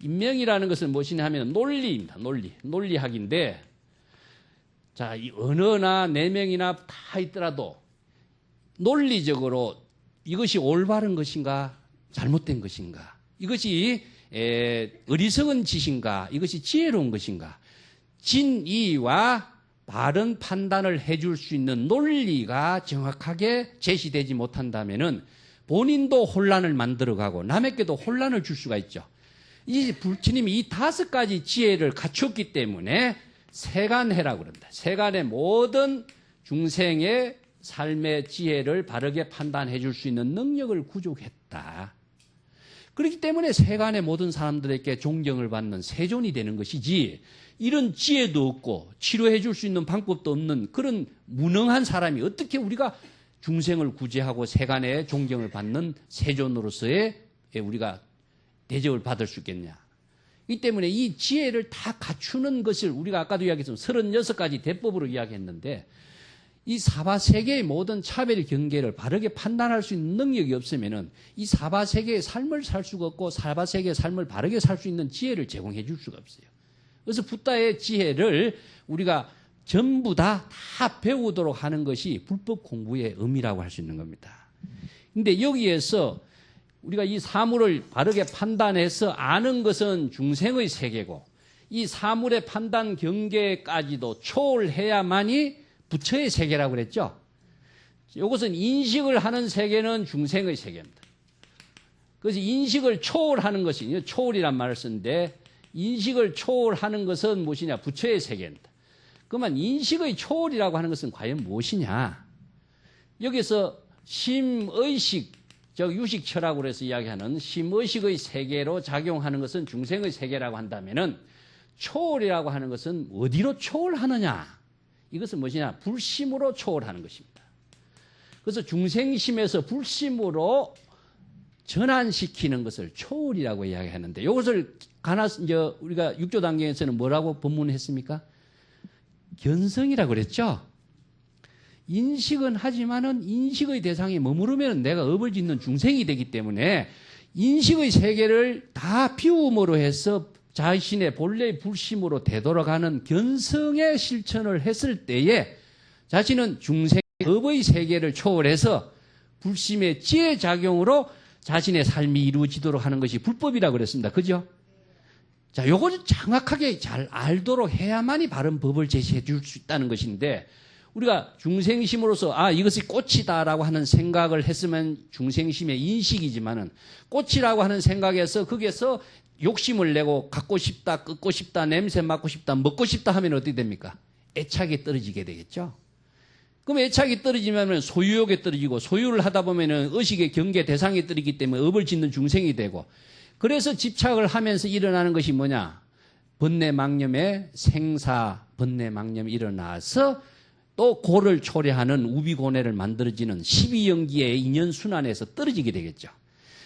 인명이라는 것은 무엇이냐 하면 논리입니다. 논리학인데, 자, 이 언어나 내명이나 다 있더라도 논리적으로 이것이 올바른 것인가 잘못된 것인가, 이것이 어리석은 짓인가, 이것이 지혜로운 것인가, 진의와 바른 판단을 해줄 수 있는 논리가 정확하게 제시되지 못한다면은 본인도 혼란을 만들어가고 남에게도 혼란을 줄 수가 있죠. 이 부처님이 이 5가지 지혜를 갖췄기 때문에 세간해라고 그럽니다. 세간의 모든 중생의 삶의 지혜를 바르게 판단해 줄 수 있는 능력을 구족했다. 그렇기 때문에 세간의 모든 사람들에게 존경을 받는 세존이 되는 것이지, 이런 지혜도 없고 치료해 줄 수 있는 방법도 없는 그런 무능한 사람이 어떻게 우리가 중생을 구제하고 세간의 존경을 받는 세존으로서의 우리가 대접을 받을 수 있겠냐. 이 때문에 이 지혜를 다 갖추는 것을 우리가 아까도 이야기했지만 36가지 대법으로 이야기했는데, 이 사바세계의 모든 차별 경계를 바르게 판단할 수 있는 능력이 없으면은 이 사바세계의 삶을 살 수가 없고, 사바세계의 삶을 바르게 살 수 있는 지혜를 제공해 줄 수가 없어요. 그래서 붓다의 지혜를 우리가 전부 다 배우도록 하는 것이 불법 공부의 의미라고 할 수 있는 겁니다. 근데 여기에서 우리가 이 사물을 바르게 판단해서 아는 것은 중생의 세계고, 이 사물의 판단 경계까지도 초월해야만이 부처의 세계라고 그랬죠. 이것은 인식을 하는 세계는 중생의 세계입니다. 그래서 인식을 초월하는 것이, 초월이란 말을 쓰는데, 인식을 초월하는 것은 무엇이냐? 부처의 세계입니다. 그러면 인식의 초월이라고 하는 것은 과연 무엇이냐? 여기서 심의식, 즉 유식처라고 해서 이야기하는 심의식의 세계로 작용하는 것은 중생의 세계라고 한다면은, 초월이라고 하는 것은 어디로 초월하느냐? 이것은 무엇이냐? 불심으로 초월하는 것입니다. 그래서 중생심에서 불심으로 전환시키는 것을 초월이라고 이야기하는데, 이것을 이제 우리가 6조 단계에서는 뭐라고 법문했습니까? 견성이라고 그랬죠. 인식은 하지만은 인식의 대상에 머무르면 내가 업을 짓는 중생이 되기 때문에 인식의 세계를 다 비움으로 해서 자신의 본래의 불심으로 되돌아가는 견성의 실천을 했을 때에 자신은 중생의 업의 세계를 초월해서 불심의 지혜 작용으로 자신의 삶이 이루어지도록 하는 것이 불법이라고 그랬습니다. 그죠? 자, 요거를 정확하게 잘 알도록 해야만이 바른 법을 제시해 줄 수 있다는 것인데, 우리가 중생심으로서 이것이 꽃이다라고 하는 생각을 했으면 중생심의 인식이지만은, 꽃이라고 하는 생각에서 거기에서 욕심을 내고 갖고 싶다, 끄고 싶다, 냄새 맡고 싶다, 먹고 싶다 하면 어떻게 됩니까? 애착에 떨어지게 되겠죠. 그럼 애착이 떨어지면 소유욕에 떨어지고, 소유를 하다 보면은 의식의 경계 대상에 떨어지기 때문에 업을 짓는 중생이 되고, 그래서 집착을 하면서 일어나는 것이 뭐냐? 번뇌망념의 생사, 번뇌망념이 일어나서 또 고를 초래하는 우비고뇌를 만들어지는 12연기의 인연순환에서 떨어지게 되겠죠.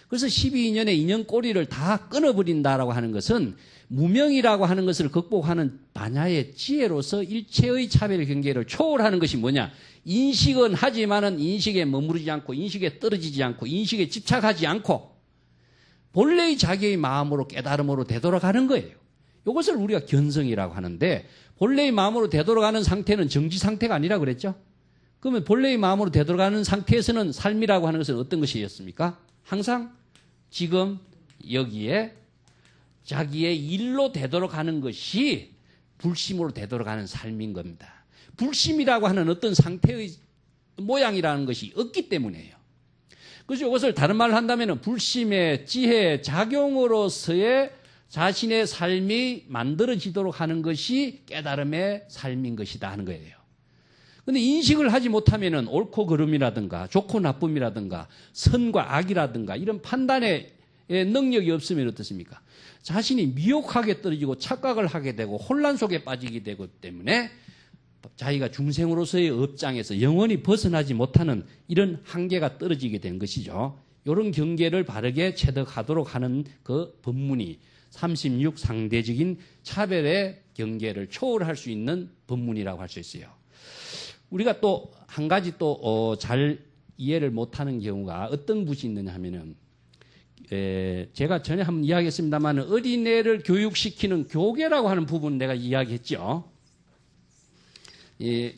그래서 12인연의 인연꼬리를 다 끊어버린다라고 하는 것은 무명이라고 하는 것을 극복하는 반야의 지혜로서 일체의 차별 경계를 초월하는 것이 뭐냐? 인식은 하지만은 인식에 머무르지 않고, 인식에 떨어지지 않고, 인식에 집착하지 않고 본래의 자기의 마음으로 깨달음으로 되돌아가는 거예요. 이것을 우리가 견성이라고 하는데, 본래의 마음으로 되돌아가는 상태는 정지 상태가 아니라 그랬죠. 그러면 본래의 마음으로 되돌아가는 상태에서는 삶이라고 하는 것은 어떤 것이었습니까? 항상 지금 여기에 자기의 일로 되돌아가는 것이 불심으로 되돌아가는 삶인 겁니다. 불심이라고 하는 어떤 상태의 모양이라는 것이 없기 때문이에요. 그래서 이것을 다른 말로 한다면 불심의 지혜 작용으로서의 자신의 삶이 만들어지도록 하는 것이 깨달음의 삶인 것이다 하는 거예요. 그런데 인식을 하지 못하면 옳고 그름이라든가 좋고 나쁨이라든가 선과 악이라든가 이런 판단의 능력이 없으면 어떻습니까? 자신이 미혹하게 떨어지고 착각을 하게 되고 혼란 속에 빠지게 되기 때문에 자기가 중생으로서의 업장에서 영원히 벗어나지 못하는 이런 한계가 떨어지게 된 것이죠. 이런 경계를 바르게 체득하도록 하는 그 법문이 36 상대적인 차별의 경계를 초월할 수 있는 법문이라고 할 수 있어요. 우리가 또 한 가지 또 잘 이해를 못하는 경우가 어떤 것이 있느냐 하면은, 제가 전에 한번 이야기했습니다만 어린애를 교육시키는 교계라고 하는 부분 내가 이야기했죠.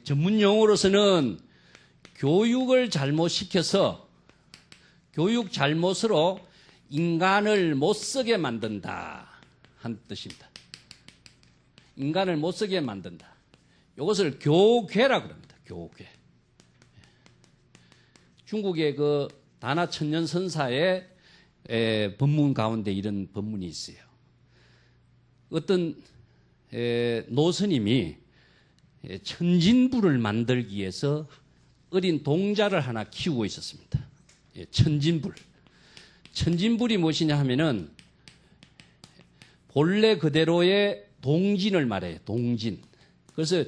전문 용어로서는 교육을 잘못 시켜서 교육 잘못으로 인간을 못 쓰게 만든다 한 뜻입니다. 인간을 못 쓰게 만든다. 이것을 교괴라고 합니다. 교괴. 중국의 그 다나천년선사의 법문 가운데 이런 법문이 있어요. 어떤 노스님이 천진부를 만들기 위해서 어린 동자를 하나 키우고 있었습니다. 천진불. 천진불이 무엇이냐 하면은 본래 그대로의 동진을 말해요. 동진. 그래서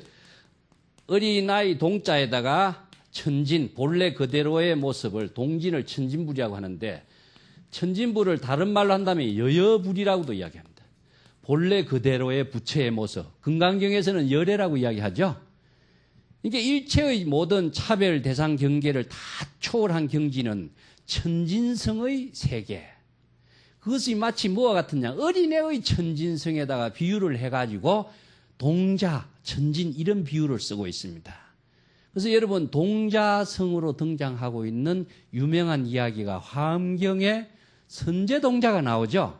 어린아이 동자에다가 천진, 본래 그대로의 모습을 동진을 천진불이라고 하는데, 천진불을 다른 말로 한다면 여여불이라고도 이야기합니다. 본래 그대로의 부처의 모습. 금강경에서는 열애라고 이야기하죠. 이게 일체의 모든 차별 대상 경계를 다 초월한 경지는 천진성의 세계. 그것이 마치 뭐와 같으냐. 어린애의 천진성에다가 비유를 해가지고 동자, 천진 이런 비유를 쓰고 있습니다. 그래서 여러분 동자성으로 등장하고 있는 유명한 이야기가 화엄경에 선제동자가 나오죠.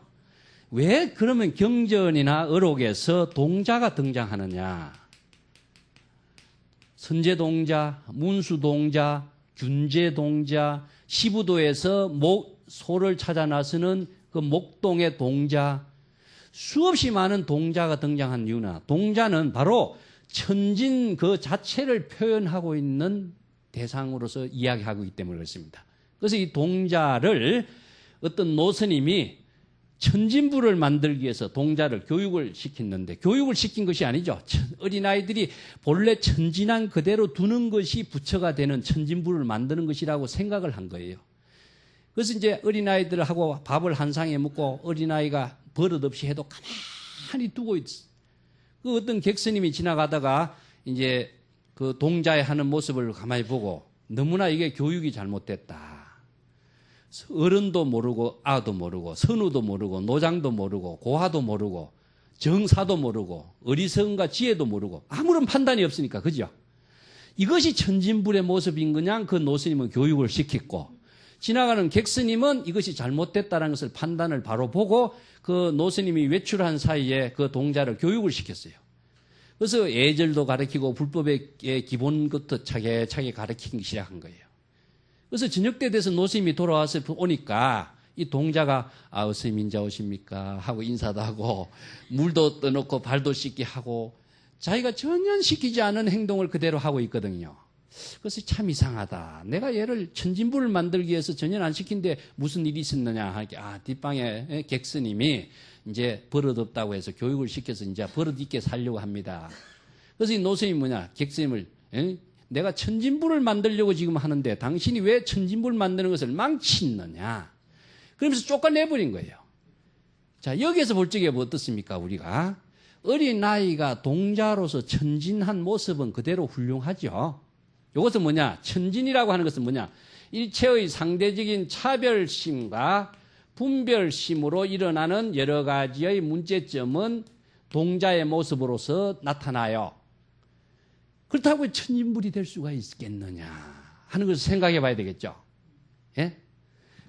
왜 그러면 경전이나 어록에서 동자가 등장하느냐. 선제동자, 문수동자, 균제동자, 시부도에서 소를 찾아 나서는 그 목동의 동자, 수없이 많은 동자가 등장한 이유나 동자는 바로 천진 그 자체를 표현하고 있는 대상으로서 이야기하고 있기 때문에 그렇습니다. 그래서 이 동자를 어떤 노스님이 천진불을 만들기 위해서 동자를 교육을 시켰는데, 교육을 시킨 것이 아니죠. 어린아이들이 본래 천진한 그대로 두는 것이 부처가 되는 천진불을 만드는 것이라고 생각을 한 거예요. 그래서 이제 어린아이들하고 밥을 한 상에 먹고 어린아이가 버릇없이 해도 가만히 두고 있어. 그 어떤 객스님이 지나가다가 이제 그 동자의 하는 모습을 가만히 보고 너무나 이게 교육이 잘못됐다. 어른도 모르고 아도 모르고 선우도 모르고 노장도 모르고 고하도 모르고 정사도 모르고 어리석음과 지혜도 모르고 아무런 판단이 없으니까, 그죠? 이것이 천진불의 모습인 그냥 그 노스님은 교육을 시켰고, 지나가는 객스님은 이것이 잘못됐다는 것을 판단을 바로 보고 그 노스님이 외출한 사이에 그 동자를 교육을 시켰어요. 그래서 예절도 가르치고 불법의 기본 것도 차게 가르치기 시작한 거예요. 그래서 저녁 때 돼서 노스님이 돌아와서 오니까 이 동자가 스님 인자 오십니까 하고 인사도 하고 물도 떠놓고 발도 씻게 하고 자기가 전혀 시키지 않은 행동을 그대로 하고 있거든요. 그래서 참 이상하다. 내가 얘를 천진불을 만들기 위해서 전혀 안 시킨데 무슨 일이 있었느냐 하니까 뒷방에 객스님이 이제 버릇없다고 해서 교육을 시켜서 이제 버릇 있게 살려고 합니다. 그래서 이 노스님이 뭐냐, 객스님을 내가 천진불을 만들려고 지금 하는데 당신이 왜 천진불 만드는 것을 망치느냐. 그러면서 쫓아내버린 거예요. 자, 여기에서 볼 적에 뭐 어떻습니까? 우리가 어린아이가 동자로서 천진한 모습은 그대로 훌륭하죠. 이것은 뭐냐, 천진이라고 하는 것은 뭐냐, 일체의 상대적인 차별심과 분별심으로 일어나는 여러 가지의 문제점은 동자의 모습으로서 나타나요. 그렇다고 천진불이 될 수가 있겠느냐 하는 것을 생각해 봐야 되겠죠. 예?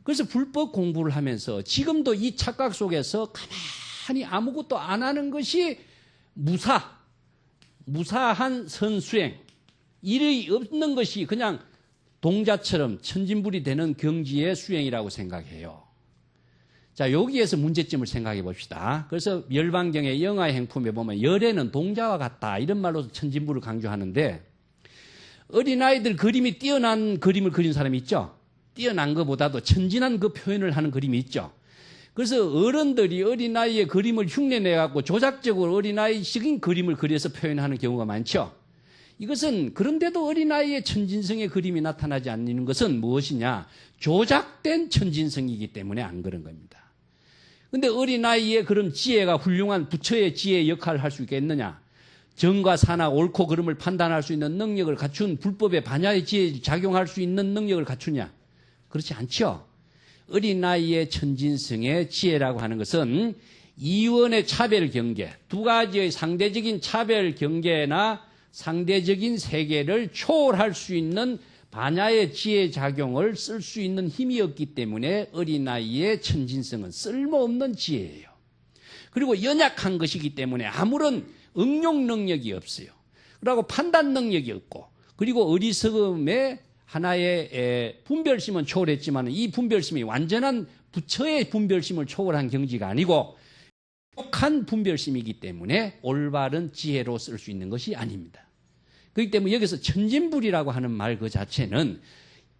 그래서 불법 공부를 하면서 지금도 이 착각 속에서 가만히 아무것도 안 하는 것이 무사한 선수행, 일이 없는 것이 그냥 동자처럼 천진불이 되는 경지의 수행이라고 생각해요. 자, 여기에서 문제점을 생각해 봅시다. 그래서 열반경의 영하의 행품에 보면 열애는 동자와 같다 이런 말로 천진불을 강조하는데, 어린아이들 그림이 뛰어난 그림을 그린 사람이 있죠. 뛰어난 것보다도 천진한 그 표현을 하는 그림이 있죠. 그래서 어른들이 어린아이의 그림을 흉내내갖고 조작적으로 어린아이식인 그림을 그려서 표현하는 경우가 많죠. 이것은 그런데도 어린아이의 천진성의 그림이 나타나지 않는 것은 무엇이냐, 조작된 천진성이기 때문에 안 그런 겁니다. 근데 어린아이의 그런 지혜가 훌륭한 부처의 지혜의 역할을 할 수 있겠느냐, 정과 사나 옳고 그름을 판단할 수 있는 능력을 갖춘 불법의 반야의 지혜에 작용할 수 있는 능력을 갖추냐, 그렇지 않죠. 어린아이의 천진성의 지혜라고 하는 것은 이원의 차별 경계, 두 가지의 상대적인 차별 경계나 상대적인 세계를 초월할 수 있는 반야의 지혜 작용을 쓸 수 있는 힘이었기 때문에 어린아이의 천진성은 쓸모없는 지혜예요. 그리고 연약한 것이기 때문에 아무런 응용 능력이 없어요. 그리고 판단 능력이 없고, 그리고 어리석음의 하나의 분별심은 초월했지만 이 분별심이 완전한 부처의 분별심을 초월한 경지가 아니고 부족한 분별심이기 때문에 올바른 지혜로 쓸 수 있는 것이 아닙니다. 그렇기 때문에 여기서 천진불이라고 하는 말 그 자체는,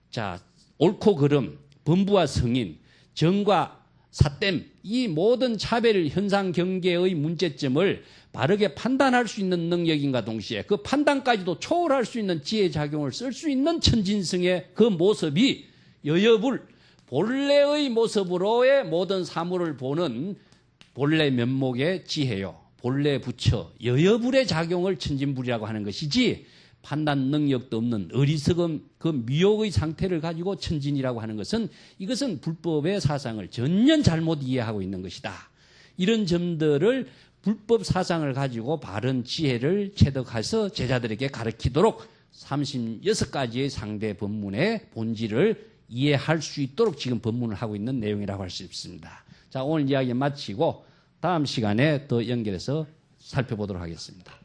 자, 옳고 그름, 범부와 성인, 정과 사땜, 이 모든 차별 현상 경계의 문제점을 바르게 판단할 수 있는 능력인가 동시에 그 판단까지도 초월할 수 있는 지혜작용을 쓸 수 있는 천진성의 그 모습이 여여불, 본래의 모습으로의 모든 사물을 보는 본래 면목의 지혜요. 본래 부처, 여여불의 작용을 천진불이라고 하는 것이지 판단 능력도 없는 어리석은 그 미혹의 상태를 가지고 천진이라고 하는 것은 이것은 불법의 사상을 전혀 잘못 이해하고 있는 것이다. 이런 점들을 불법 사상을 가지고 바른 지혜를 체득해서 제자들에게 가르치도록 36가지의 상대 법문의 본질을 이해할 수 있도록 지금 법문을 하고 있는 내용이라고 할 수 있습니다. 자, 오늘 이야기 마치고 다음 시간에 더 연결해서 살펴보도록 하겠습니다.